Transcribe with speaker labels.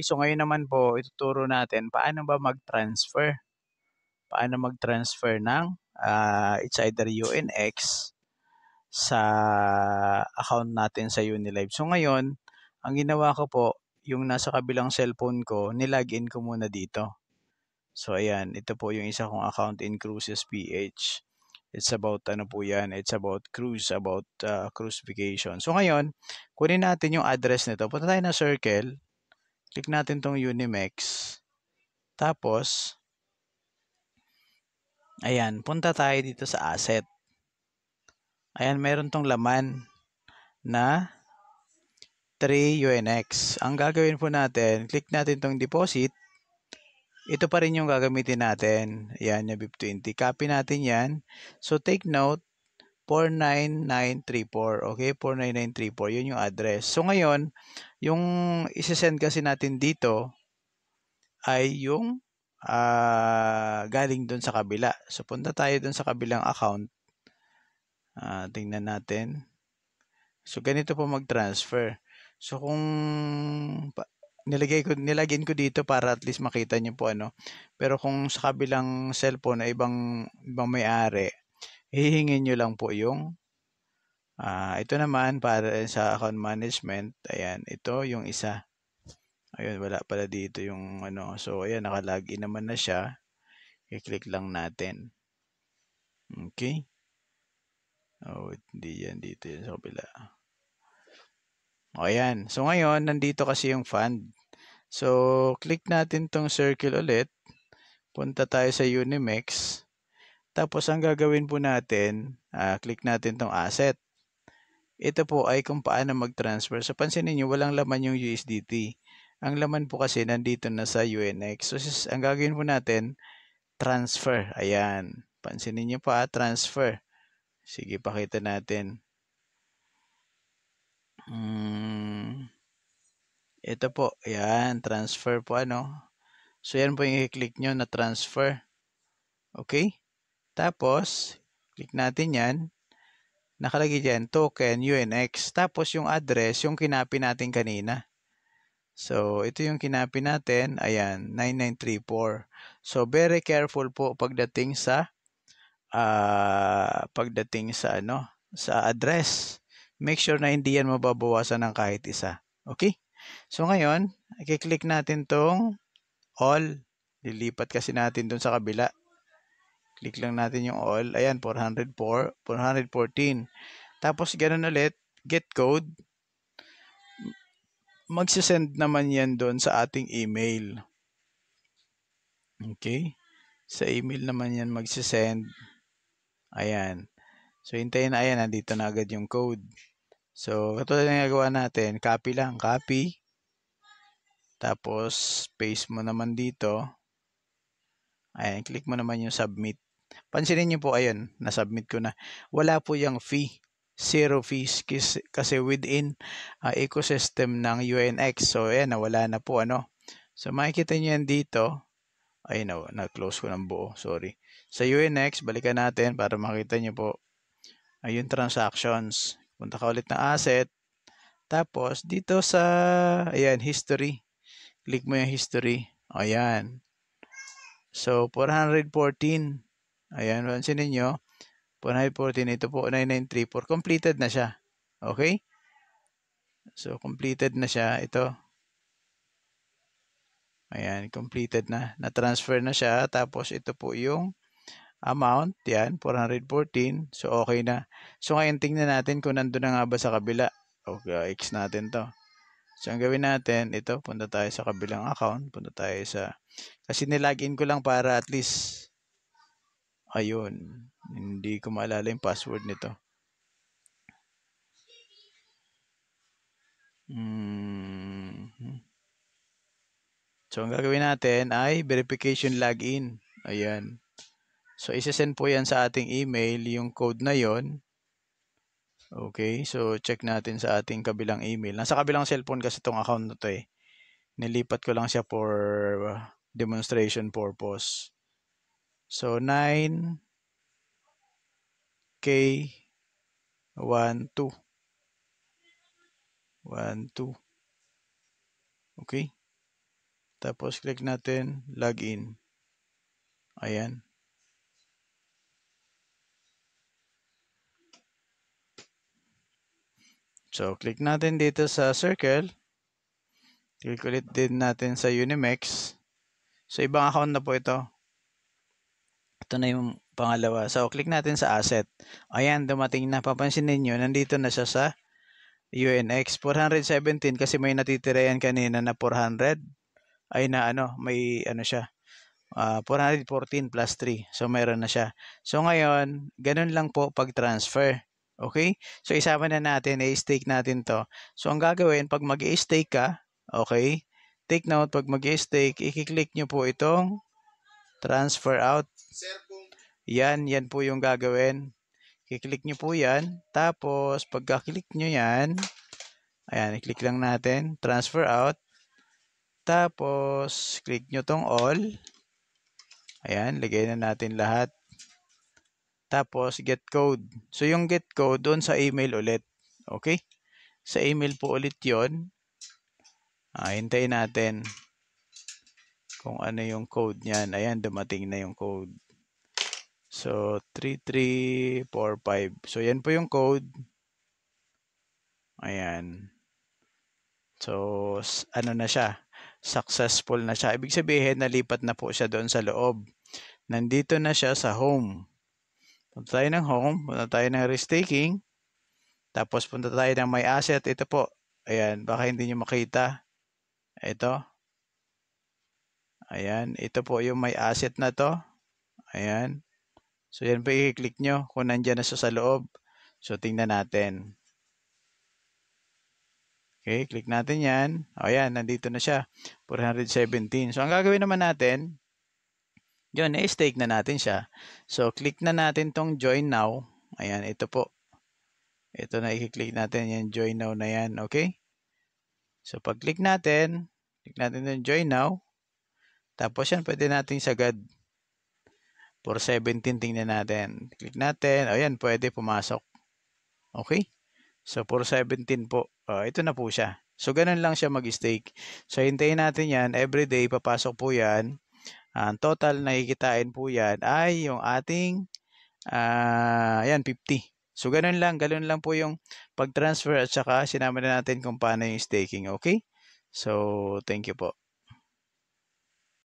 Speaker 1: So ngayon naman po ituturo natin paano ba mag-transfer. Paano mag-transfer ng it's either UNX sa account natin sa Unilive. So ngayon, ang ginawa ko po, yung nasa kabilang cellphone ko, nilagin ko muna dito. So ayan, ito po yung isa kong account in Cruises PH. It's about ano po yan, it's about cruise, about cruise vacation. So ngayon, kunin natin yung address nito. Punta tayo na circle, click natin tong Unimex. Tapos, ayan, punta tayo dito sa asset. Ayan, meron tong laman na 3 UNX. Ang gagawin po natin, click natin tong deposit. Ito pa rin yung gagamitin natin. Ayan, yung BIP20. Copy natin yan. So, take note, 49934. Okay, 49934. Yun yung address. So, ngayon, yung isi-send kasi natin dito ay yung galing doon sa kabila. So, punta tayo doon sa kabilang account. Tingnan natin. So, ganito po mag-transfer. So, kung nilagyan ko dito para at least makita niyo po ano. Pero kung sa kabilang cellphone na ibang may-ari, hihingin niyo lang po yung ito naman para sa account management. Ayan, ito yung isa. Ayun, wala pala dito yung ano. So, ayan, naka-login naman na siya. I-click lang natin. Okay. Oh, hindi yan dito yan sa kabila. O, ayan. So, ngayon, nandito kasi yung fund. So, click natin tong circle ulit. Punta tayo sa Unimex. Tapos, ang gagawin po natin, click natin tong asset. Ito po ay kung paano mag-transfer. So, pansinin nyo, walang laman yung USDT. Ang laman po kasi nandito na sa UNX. So, ang gagawin po natin, transfer. Ayan. Pansinin nyo pa, transfer. Sige, pakita natin. Ito po. Ayan, transfer po ano. So, yan po yung i-click nyo na transfer. Okay? Tapos, click natin yan. Nakalagay dyan, token, UNX. Tapos, yung address, yung kinapi natin kanina. So, ito yung kinapi natin. Ayan, 9934. So, very careful po pagdating sa ano, sa address. Make sure na hindi yan mababawasan ng kahit isa. Okay? So, ngayon, i-click natin tong all. Lilipat kasi natin dun sa kabila. Click lang natin yung all. Ayan, 404, 414. Tapos, ganun ulit, get code. Magsisend naman yan doon sa ating email. Okay? Sa email naman yan magsisend. Ayan. So, hintayin na. Ayan, nandito na agad yung code. So, katulad ng nagawa natin, copy lang, copy. Tapos, paste mo naman dito. Ayan, click mo naman yung submit. Pansinin niyo po, ayun, na-submit ko na. Wala po yung fee. Zero fees kasi within ecosystem ng UNX. So, ayan, wala na po, ano. So, makikita niyo yan dito. Ay, no, na-close ko ng buo. Sorry. Sa UNX, balikan natin para makita niyo po. Ayun, transactions. Punta ka ulit ng asset. Tapos, dito sa, ayan, history. Click mo yung history. Ayan. So, 414. Ayan, pansin ninyo. 414, ito po, 9934. Completed na siya. Okay? So, completed na siya. Ito. Ayan, completed na. Na-transfer na siya. Tapos, ito po yung amount. Yan, 414. So, okay na. So, ngayon, tingnan natin kung nandun na nga ba sa kabila. Okay, X natin to. So, ang gawin natin, ito, punta tayo sa kabilang account. Punta tayo sa, kasi nilagin ko lang para at least, ayun, hindi ko maalala yung password nito. So, ang gagawin natin ay verification login. Ayan. So, isesend po yan sa ating email, yung code na yon. Okay, so check natin sa ating kabilang email. Nasa kabilang cellphone kasi itong account na to eh. Nilipat ko lang siya for demonstration purpose. So, 9K12. 12. Okay. Tapos click natin login. Ayan. So, click natin dito sa circle. Click ulit din natin sa Unimex. So, ibang account na po ito. Ito na yung pangalawa. So, click natin sa asset. Ayan, dumating na. Papansin ninyo, nandito na siya sa UNX. 417 kasi may natitira yan kanina na 400. Ay na may siya. 414 plus 3. So, mayroon na siya. So, ngayon, ganun lang po pag-transfer. Okay? So, isama na natin, i-stake natin to. So, ang gagawin, pag mag-i-stake ka, okay, take note, pag mag-i-stake, i-click nyo po itong transfer out. Yan po yung gagawin. I-click nyo po yan. Tapos, pagka-click nyo yan, ayan, i-click lang natin, transfer out. Tapos, click nyo tong all. Ayan, lagay na natin lahat. Tapos, get code. So, yung get code, doon sa email ulit. Okay? Sa email po ulit yon. Hintayin natin kung ano yung code niyan. Ayan, dumating na yung code. So, 3345. So, yan po yung code. Ayan. So, na siya? Successful na siya. Ibig sabihin, nalipat na po siya doon sa loob. Nandito na siya sa home. Punta tayo ng home. Punta tayo ng restaking. Tapos, punta tayo ng my asset. Ito po. Ayan, baka hindi nyo makita. Ito. Ayan, ito po yung may asset na to. Ayan. So, yan po i-click nyo kung nandyan na siya sa loob. So, tingnan natin. Okay, click natin yan. Ayan, nandito na siya. 417. So, ang gagawin naman natin, yun, na-stake na natin siya. So, click na natin tong join now. Ayan, ito po. Ito na i-click natin yan, join now na yan. Okay? So, pag click natin yung join now. Tapos yan, pwede natin sagad. 417, tingnan natin. Click natin. Ayan, pwede pumasok. Okay? So, 417 po. Ito na po siya. So, ganun lang siya mag-stake. So, hintayin natin yan. Everyday, papasok po yan. Ang total na kikitain po yan ay yung ating, ayan, 50. So, ganun lang po yung pag-transfer at saka sinama na natin kung paano yung staking. Okay? So, thank you po.